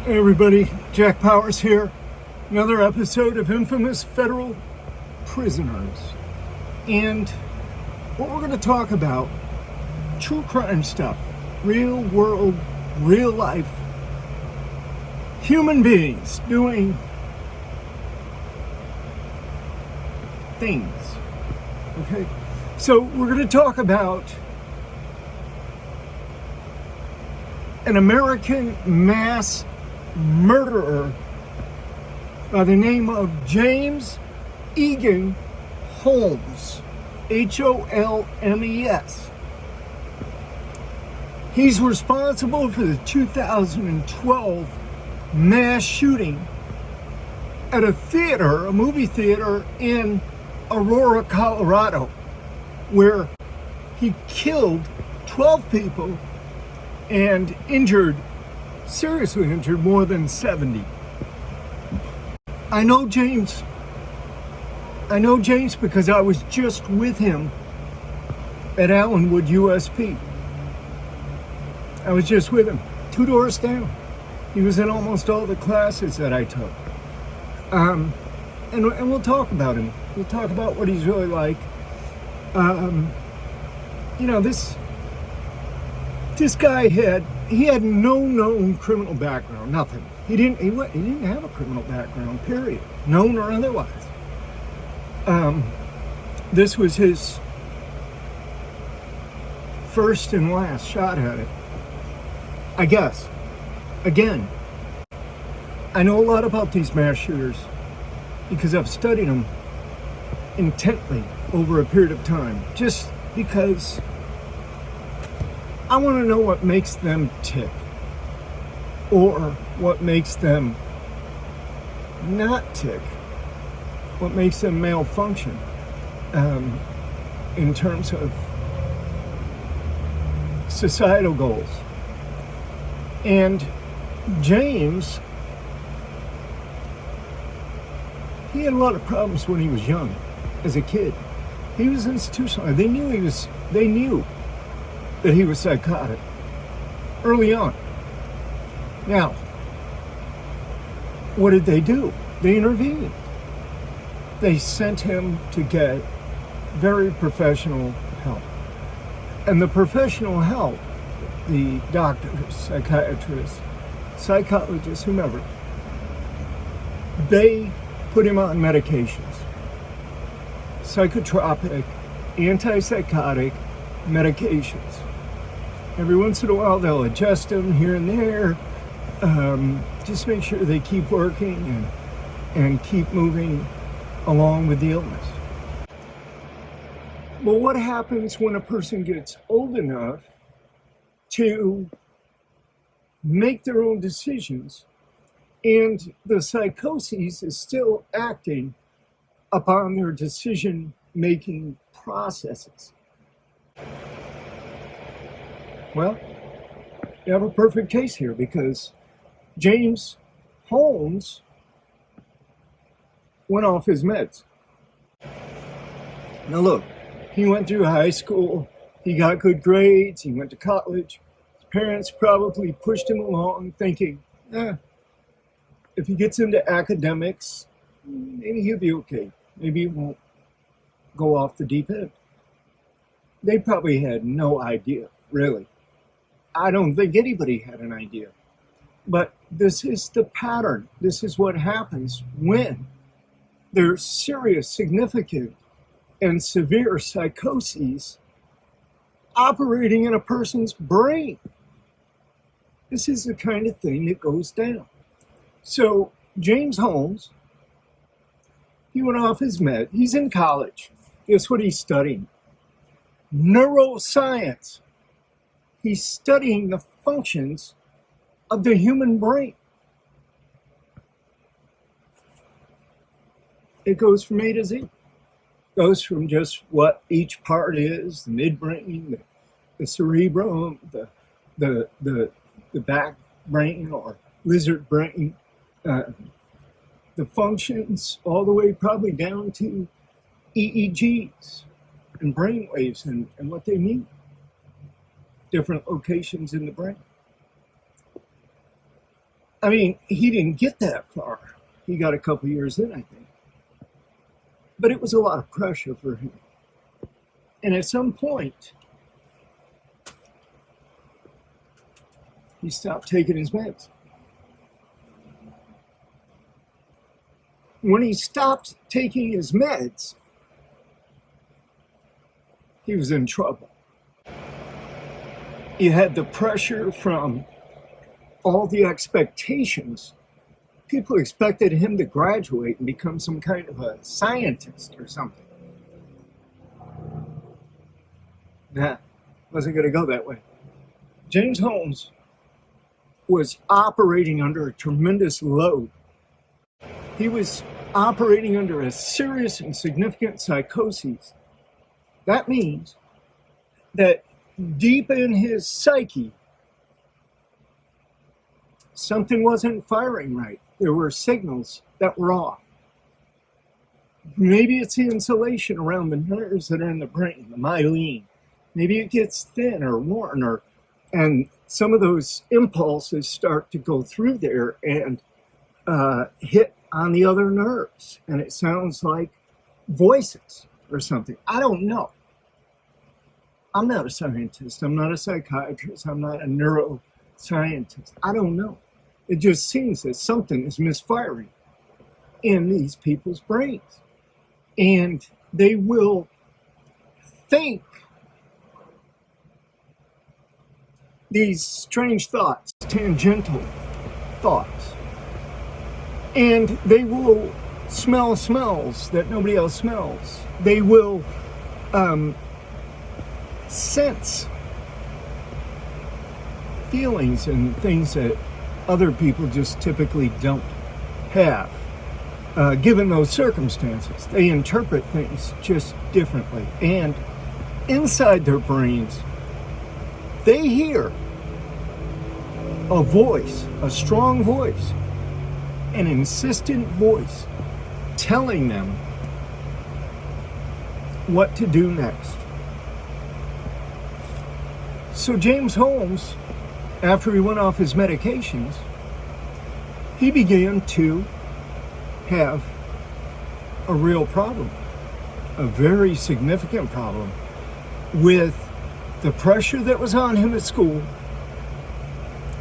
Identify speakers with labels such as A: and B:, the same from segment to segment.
A: Hey everybody, Jack Powers here. Another episode of Infamous Federal Prisoners. And what we're going to talk about, true crime stuff, real world, real life, human beings doing things. Okay? So we're going to talk about an American mass murderer by the name of James Egan Holmes, Holmes. He's responsible for the 2012 mass shooting at a theater, a movie theater in Aurora, Colorado, where he killed 12 people and seriously injured more than 70. I know James because I was just with him at Allenwood USP. I was just with him, 2 doors down. He was in almost all the classes that I took. And we'll talk about him. We'll talk about what he's really like. This guy had no known criminal background, nothing. He didn't have a criminal background, period, known or otherwise. This was his first and last shot at it, I guess. Again, I know a lot about these mass shooters because I've studied them intently over a period of time, just because I want to know what makes them tick, or what makes them not tick, what makes them malfunction in terms of societal goals. And James, he had a lot of problems when he was young, as a kid. He was institutionalized. They knew that he was psychotic early on. Now, what did they do? They intervened. They sent him to get very professional help. And the professional help, the doctors, psychiatrists, psychologists, whomever, they put him on medications. Psychotropic, antipsychotic medications. Every once in a while they'll adjust them here and there, just make sure they keep working and keep moving along with the illness. But what happens when a person gets old enough to make their own decisions and the psychosis is still acting upon their decision-making processes? Well, you have a perfect case here, because James Holmes went off his meds. Now look, he went through high school, he got good grades, he went to college. His parents probably pushed him along thinking, if he gets into academics, maybe he'll be okay. Maybe he won't go off the deep end. They probably had no idea, really. I don't think anybody had an idea. But this is the pattern. This is what happens when there's serious, significant, and severe psychoses operating in a person's brain. This is the kind of thing that goes down. So James Holmes, he went off his med. He's in college. Guess what he's studying? Neuroscience. He's studying the functions of the human brain. It goes from A to Z. It goes from just what each part is, the midbrain, the cerebrum, the back brain or lizard brain, the functions all the way probably down to EEGs and brain waves and what they mean. Different locations in the brain. I mean, he didn't get that far. He got a couple years in, I think. But it was a lot of pressure for him. And at some point, he stopped taking his meds. When he stopped taking his meds, he was in trouble. He had the pressure from all the expectations. People expected him to graduate and become some kind of a scientist or something. Nah, wasn't going to go that way. James Holmes was operating under a tremendous load. He was operating under a serious and significant psychosis. That means that deep in his psyche, something wasn't firing right. There were signals that were off. Maybe it's the insulation around the nerves that are in the brain, the myelin. Maybe it gets thin or worn, and some of those impulses start to go through there and hit on the other nerves. And it sounds like voices or something. I don't know. I'm not a scientist. I'm not a psychiatrist. I'm not a neuroscientist. I don't know. It just seems that something is misfiring in these people's brains. And they will think these strange thoughts, tangential thoughts. And they will smell smells that nobody else smells. They will sense feelings and things that other people just typically don't have. Given those circumstances, they interpret things just differently. And inside their brains, they hear a voice, a strong voice, an insistent voice telling them what to do next. So James Holmes, after he went off his medications, he began to have a real problem, a very significant problem with the pressure that was on him at school,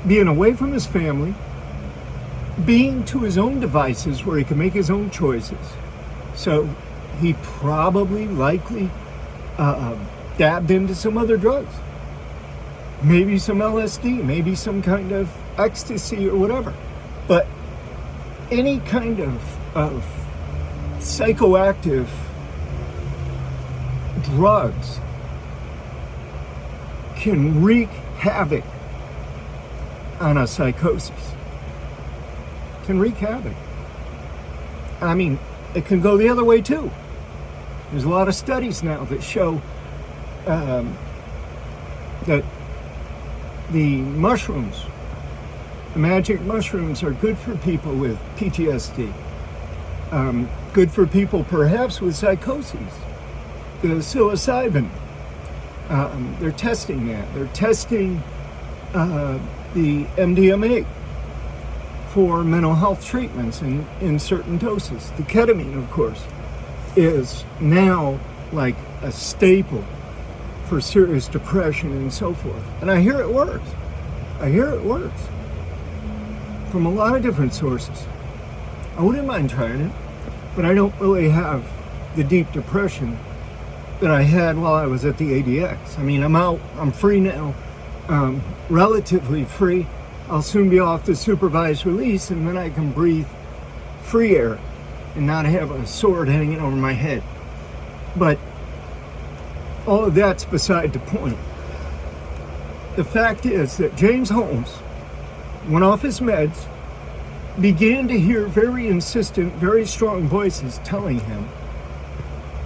A: being away from his family, being to his own devices where he could make his own choices. So he probably, likely dabbed into some other drugs. Maybe some LSD, maybe some kind of ecstasy or whatever. But any kind of psychoactive drugs can wreak havoc on a psychosis. Can wreak havoc. I mean, it can go the other way too. There's a lot of studies now that show that the mushrooms, the magic mushrooms, are good for people with PTSD. Good for people perhaps with psychoses. The psilocybin, they're testing that. They're testing the MDMA for mental health treatments in certain doses. The ketamine, of course, is now like a staple for serious depression and so forth. And I hear it works. I hear it works from a lot of different sources. I wouldn't mind trying it, but I don't really have the deep depression that I had while I was at the ADX. I mean, I'm out, I'm free now, relatively free. I'll soon be off the supervised release, and then I can breathe free air and not have a sword hanging over my head. But all of that's beside the point. The fact is that James Holmes went off his meds, began to hear very insistent, very strong voices telling him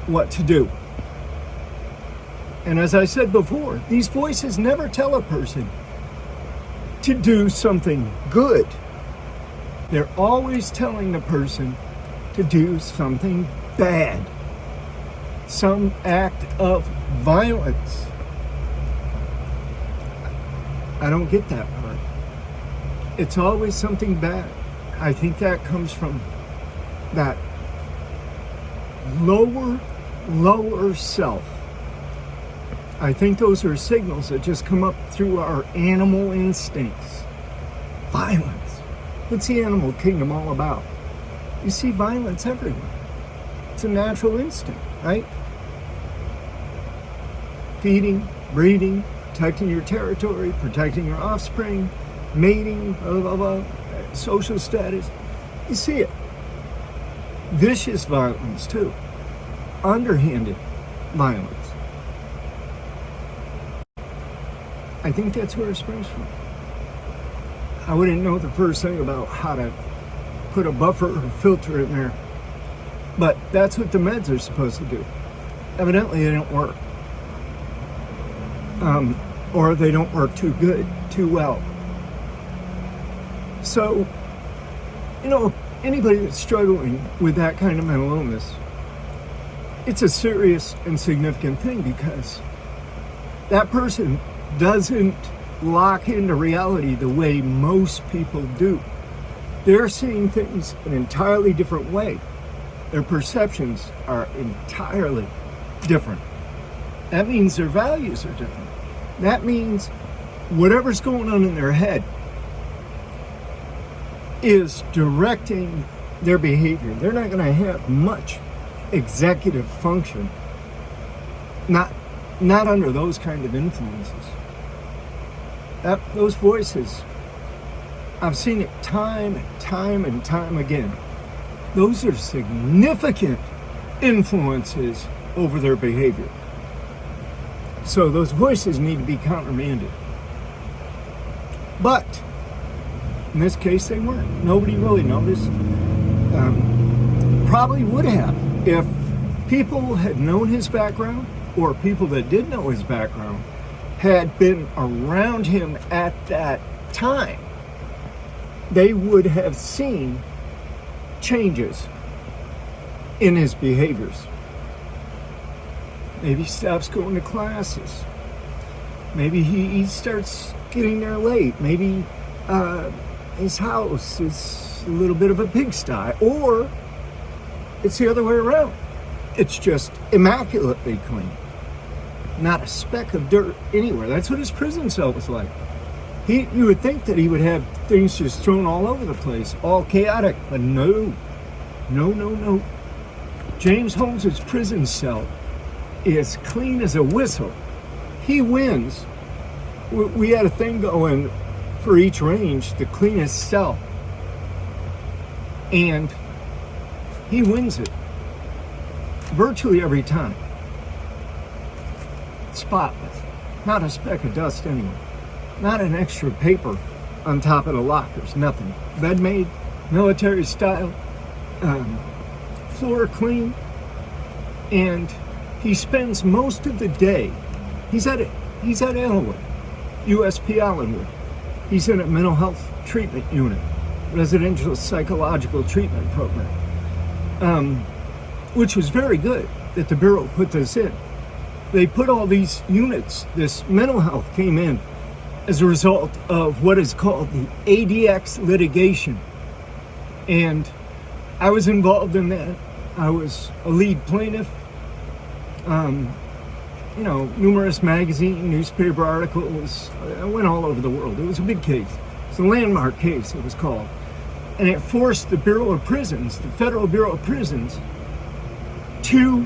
A: what to do. And as I said before, these voices never tell a person to do something good. They're always telling the person to do something bad, some act of violence. I don't get that part. it's always something bad. I think that comes from that lower self. I think those are signals that just come up through our animal instincts. Violence. What's the animal kingdom all about? You see violence everywhere. It's a natural instinct, right? Feeding, breeding, protecting your territory, protecting your offspring, mating, blah, blah, blah, social status. You see it. Vicious violence, too. Underhanded violence. I think that's where it springs from. I wouldn't know the first thing about how to put a buffer or filter in there, but that's what the meds are supposed to do. Evidently, they don't work. Or they don't work too good, too well. So, anybody that's struggling with that kind of mental illness, it's a serious and significant thing, because that person doesn't lock into reality the way most people do. They're seeing things an entirely different way. Their perceptions are entirely different. That means their values are different. That means whatever's going on in their head is directing their behavior. They're not going to have much executive function, not under those kind of influences. Those voices, I've seen it time and time again. Those are significant influences over their behavior. So those voices need to be countermanded. But in this case, they weren't. Nobody really noticed. Probably would have if people had known his background, or people that did know his background had been around him at that time. They would have seen changes in his behaviors. Maybe he stops going to classes. Maybe he starts getting there late. Maybe his house is a little bit of a pigsty. Or it's the other way around. It's just immaculately clean. Not a speck of dirt anywhere. That's what his prison cell was like. You would think that he would have things just thrown all over the place, all chaotic, but no. James Holmes' prison cell is clean as a whistle. He wins. We had a thing going for each range, the cleanest cell. And he wins it virtually every time. Spotless. Not a speck of dust anywhere. Not an extra paper on top of the lockers. Nothing. Bed made, military style, floor clean. And he spends most of the day, he's at Allenwood, USP Allenwood. He's in a mental health treatment unit, residential psychological treatment program, which was very good that the Bureau put this in. They put all these units, this mental health came in as a result of what is called the ADX litigation. And I was involved in that. I was a lead plaintiff. Numerous magazine, newspaper articles. I went all over the world. It was a big case. It's a landmark case, it was called. And it forced the Bureau of Prisons, the Federal Bureau of Prisons, to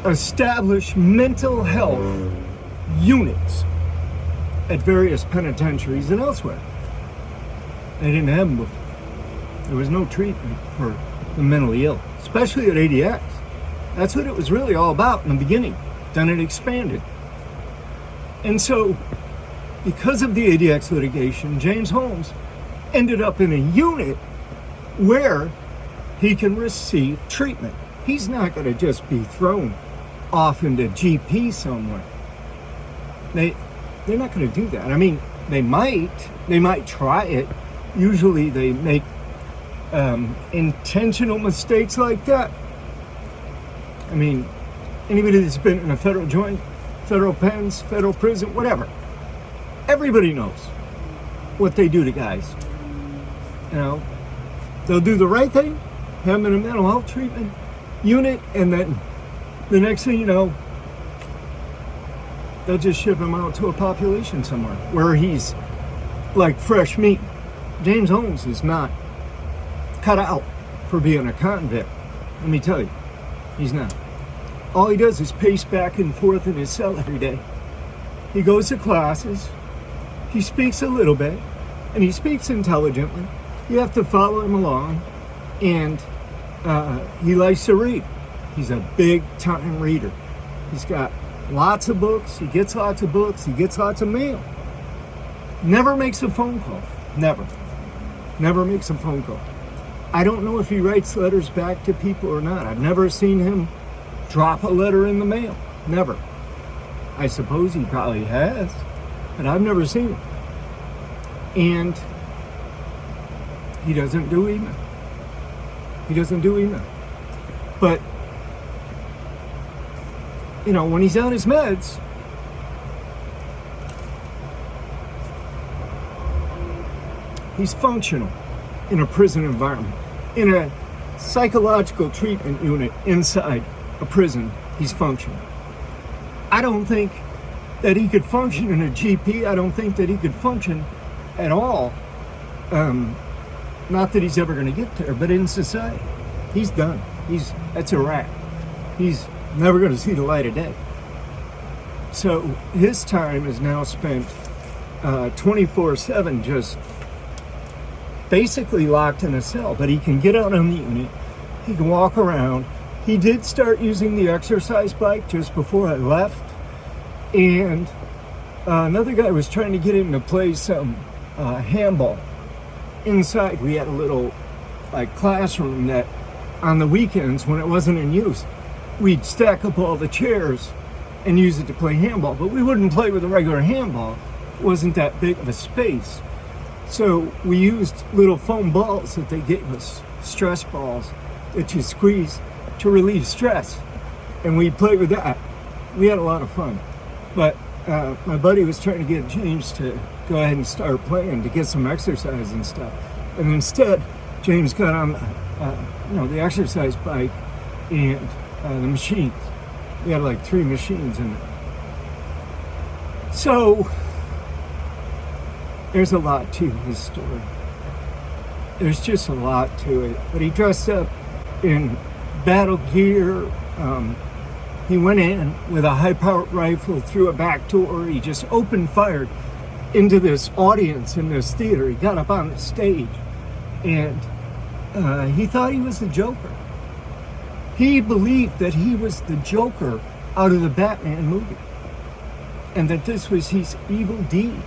A: establish mental health units at various penitentiaries and elsewhere. They didn't have them before. There was no treatment for the mentally ill, especially at ADX. That's what it was really all about in the beginning. Then it expanded. And so, because of the ADX litigation, James Holmes ended up in a unit where he can receive treatment. He's not going to just be thrown off into GP somewhere. They're not going to do that. I mean, they might try it. Usually they make intentional mistakes like that. I mean, anybody that's been in a federal joint, federal pens, federal prison, whatever, everybody knows what they do to guys You know, they'll do the right thing, have him in a mental health treatment unit, and then the next thing you know, they'll just ship him out to a population somewhere where he's like fresh meat. James Holmes is not cut out for being a convict. Let me tell you, he's not. All he does is pace back and forth in his cell every day. He goes to classes, he speaks a little bit, and he speaks intelligently. You have to follow him along, and he likes to read. He's a big time reader. He's got lots of books, he gets lots of books, he gets lots of mail. Never makes a phone call. Never makes a phone call. I don't know if he writes letters back to people or not. I've never seen him drop a letter in the mail. Never. I suppose he probably has, but I've never seen it. And he doesn't do email. But, you know, when he's on his meds, he's functional in a prison environment. In a psychological treatment unit inside a prison, he's functional. I don't think that he could function in a GP. I don't think that he could function at all. Not that he's ever going to get there, but in society, he's done. That's a wrap. He's never going to see the light of day. So his time is now spent 24/7 just basically locked in a cell, but he can get out on the unit, he can walk around. He did start using the exercise bike just before I left, and another guy was trying to get him to play some handball inside. We had a little like classroom that on the weekends when it wasn't in use, we'd stack up all the chairs and use it to play handball, but we wouldn't play with a regular handball. It wasn't that big of a space. So we used little foam balls that they gave us, stress balls that you squeeze to relieve stress. And we played with that. We had a lot of fun. But my buddy was trying to get James to go ahead and start playing to get some exercise and stuff. And instead, James got on the exercise bike and the machines. We had like 3 machines in there. So there's a lot to his story. There's just a lot to it. But he dressed up in battle gear. He went in with a high-powered rifle through a back door. He just opened fired into this audience in this theater. He got up on the stage, and he thought he was the Joker. He believed that he was the Joker out of the Batman movie, and that this was his evil deed.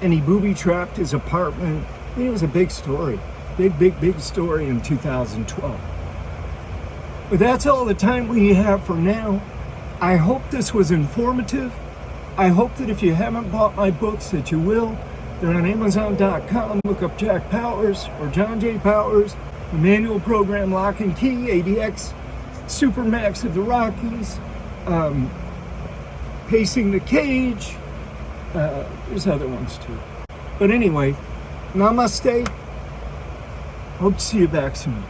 A: And he booby-trapped his apartment. I mean, it was a big story. Big story in 2012. But that's all the time we have for now. I hope this was informative. I hope that if you haven't bought my books that you will. They're on Amazon.com. Look up Jack Powers or John J. Powers, the manual program Lock and Key, ADX, Supermax of the Rockies, Pacing the Cage. There's other ones too. But anyway, namaste. Hope to see you back soon.